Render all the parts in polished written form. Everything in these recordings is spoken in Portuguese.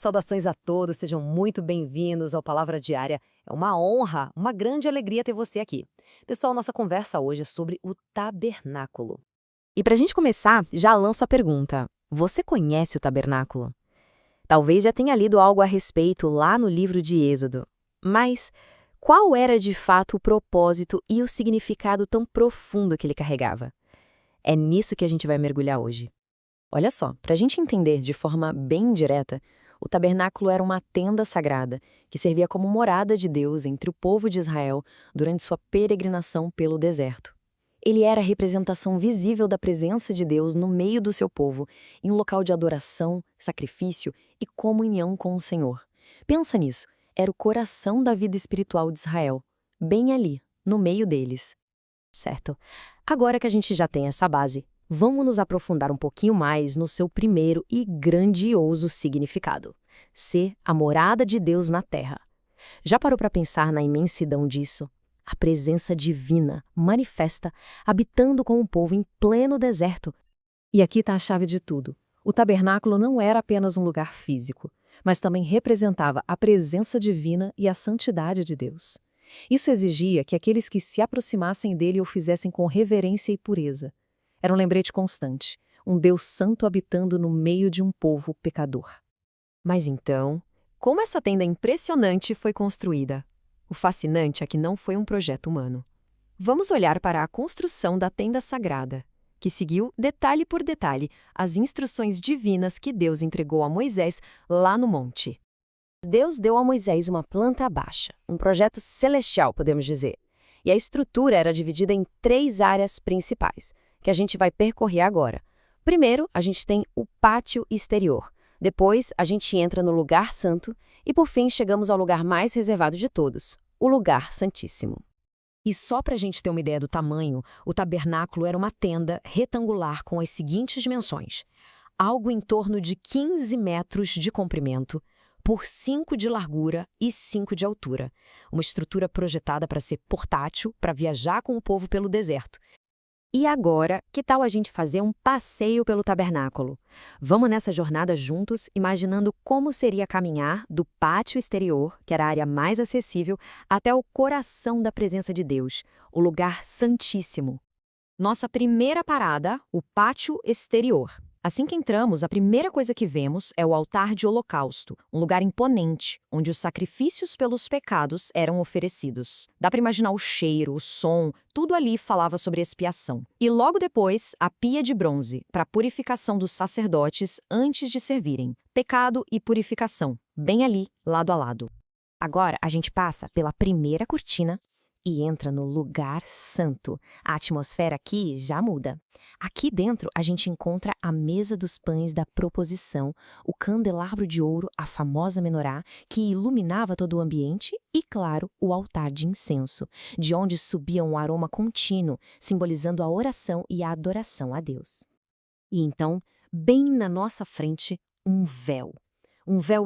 Saudações a todos, sejam muito bem-vindos ao Palavra Diária. É uma honra, uma grande alegria ter você aqui. Pessoal, nossa conversa hoje é sobre o tabernáculo. E para a gente começar, já lanço a pergunta: você conhece o tabernáculo? Talvez já tenha lido algo a respeito lá no livro de Êxodo. Mas qual era de fato o propósito e o significado tão profundo que ele carregava? É nisso que a gente vai mergulhar hoje. Olha só, para a gente entender de forma bem direta, o tabernáculo era uma tenda sagrada que servia como morada de Deus entre o povo de Israel durante sua peregrinação pelo deserto. Ele era a representação visível da presença de Deus no meio do seu povo, em um local de adoração, sacrifício e comunhão com o Senhor. Pensa nisso, era o coração da vida espiritual de Israel, bem ali, no meio deles. Certo. Agora que a gente já tem essa base, vamos nos aprofundar um pouquinho mais no seu primeiro e grandioso significado: ser a morada de Deus na terra. Já parou para pensar na imensidão disso? A presença divina, manifesta, habitando com o povo em pleno deserto. E aqui está a chave de tudo. O tabernáculo não era apenas um lugar físico, mas também representava a presença divina e a santidade de Deus. Isso exigia que aqueles que se aproximassem dele o fizessem com reverência e pureza. Era um lembrete constante, um Deus santo habitando no meio de um povo pecador. Mas então, como essa tenda impressionante foi construída? O fascinante é que não foi um projeto humano. Vamos olhar para a construção da tenda sagrada, que seguiu, detalhe por detalhe, as instruções divinas que Deus entregou a Moisés lá no monte. Deus deu a Moisés uma planta baixa, um projeto celestial, podemos dizer. E a estrutura era dividida em 3 áreas principais, que a gente vai percorrer agora. Primeiro, a gente tem o pátio exterior. Depois, a gente entra no lugar santo e, por fim, chegamos ao lugar mais reservado de todos, o lugar santíssimo. E só para a gente ter uma ideia do tamanho, o tabernáculo era uma tenda retangular com as seguintes dimensões: algo em torno de 15 metros de comprimento, por 5 de largura e 5 de altura. Uma estrutura projetada para ser portátil, para viajar com o povo pelo deserto. E agora, que tal a gente fazer um passeio pelo tabernáculo? Vamos nessa jornada juntos, imaginando como seria caminhar do pátio exterior, que era a área mais acessível, até o coração da presença de Deus, o lugar santíssimo. Nossa primeira parada, o pátio exterior. Assim que entramos, a primeira coisa que vemos é o altar de holocausto, um lugar imponente, onde os sacrifícios pelos pecados eram oferecidos. Dá para imaginar o cheiro, o som, tudo ali falava sobre expiação. E logo depois, a pia de bronze, para a purificação dos sacerdotes antes de servirem. Pecado e purificação, bem ali, lado a lado. Agora, a gente passa pela primeira cortina e entra no lugar santo. A atmosfera aqui já muda. Aqui dentro a gente encontra a mesa dos pães da proposição, o candelabro de ouro, a famosa menorá, que iluminava todo o ambiente e, claro, o altar de incenso, de onde subia um aroma contínuo, simbolizando a oração e a adoração a Deus. E então, bem na nossa frente, um véu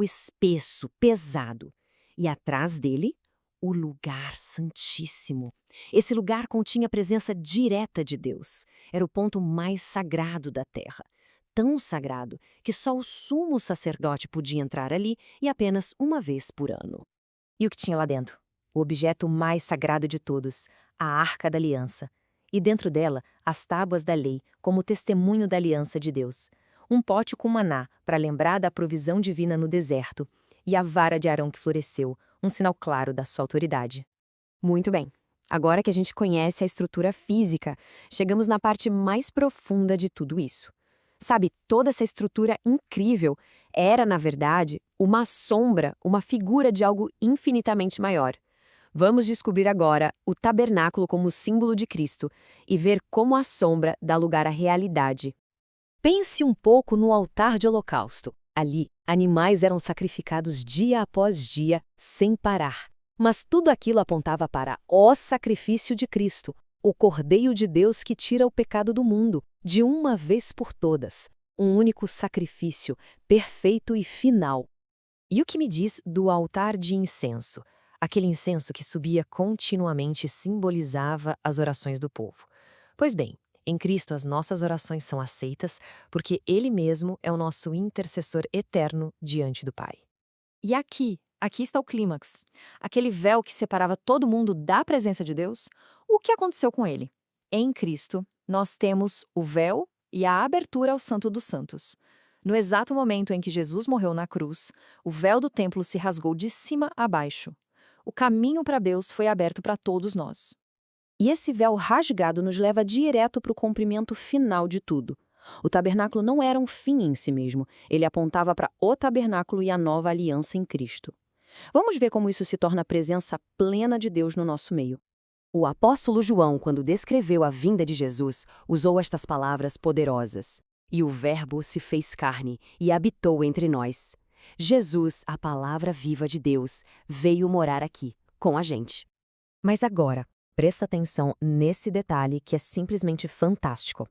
espesso, pesado, e atrás dele, o lugar santíssimo. Esse lugar continha a presença direta de Deus. Era o ponto mais sagrado da terra. Tão sagrado que só o sumo sacerdote podia entrar ali e apenas uma vez por ano. E o que tinha lá dentro? O objeto mais sagrado de todos, a Arca da Aliança. E dentro dela, as tábuas da lei, como testemunho da aliança de Deus. Um pote com maná, para lembrar da provisão divina no deserto. E a vara de Arão que floresceu, um sinal claro da sua autoridade. Muito bem. Agora que a gente conhece a estrutura física, chegamos na parte mais profunda de tudo isso. Sabe, toda essa estrutura incrível era, na verdade, uma sombra, uma figura de algo infinitamente maior. Vamos descobrir agora o tabernáculo como símbolo de Cristo e ver como a sombra dá lugar à realidade. Pense um pouco no altar de holocausto. Ali, animais eram sacrificados dia após dia, sem parar. Mas tudo aquilo apontava para o sacrifício de Cristo, o Cordeiro de Deus que tira o pecado do mundo, de uma vez por todas. Um único sacrifício, perfeito e final. E o que me diz do altar de incenso? Aquele incenso que subia continuamente simbolizava as orações do povo. Pois bem, Em Cristo, as nossas orações são aceitas porque Ele mesmo é o nosso intercessor eterno diante do Pai. E aqui está o clímax. Aquele véu que separava todo mundo da presença de Deus, o que aconteceu com ele? Em Cristo, nós temos o véu e a abertura ao Santo dos Santos. No exato momento em que Jesus morreu na cruz, o véu do templo se rasgou de cima a baixo. O caminho para Deus foi aberto para todos nós. E esse véu rasgado nos leva direto para o cumprimento final de tudo. O tabernáculo não era um fim em si mesmo, ele apontava para o tabernáculo e a nova aliança em Cristo. Vamos ver como isso se torna a presença plena de Deus no nosso meio. O apóstolo João, quando descreveu a vinda de Jesus, usou estas palavras poderosas. E o Verbo se fez carne e habitou entre nós. Jesus, a palavra viva de Deus, veio morar aqui, com a gente. Mas agora, presta atenção nesse detalhe que é simplesmente fantástico.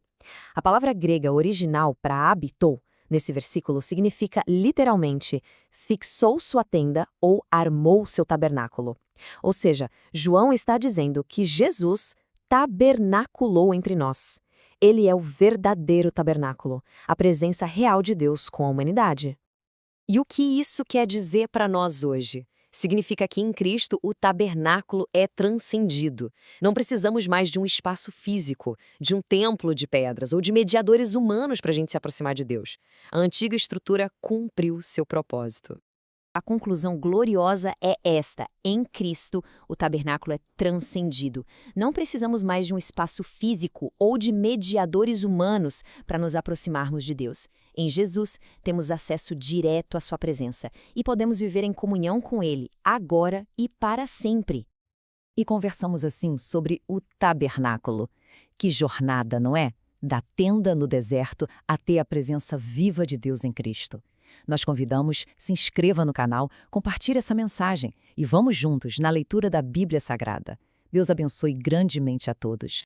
A palavra grega original para habitou, nesse versículo, significa literalmente fixou sua tenda ou armou seu tabernáculo. Ou seja, João está dizendo que Jesus tabernaculou entre nós. Ele é o verdadeiro tabernáculo, a presença real de Deus com a humanidade. E o que isso quer dizer para nós hoje? Significa que em Cristo o tabernáculo é transcendido. Não precisamos mais de um espaço físico, de um templo de pedras ou de mediadores humanos para a gente se aproximar de Deus. A antiga estrutura cumpriu seu propósito. A conclusão gloriosa é esta: em Cristo, o tabernáculo é transcendido. Não precisamos mais de um espaço físico ou de mediadores humanos para nos aproximarmos de Deus. Em Jesus, temos acesso direto à sua presença e podemos viver em comunhão com Ele, agora e para sempre. E conversamos assim sobre o tabernáculo. Que jornada, não é? Da tenda no deserto até a presença viva de Deus em Cristo. Nós convidamos, se inscreva no canal, compartilhe essa mensagem e vamos juntos na leitura da Bíblia Sagrada. Deus abençoe grandemente a todos.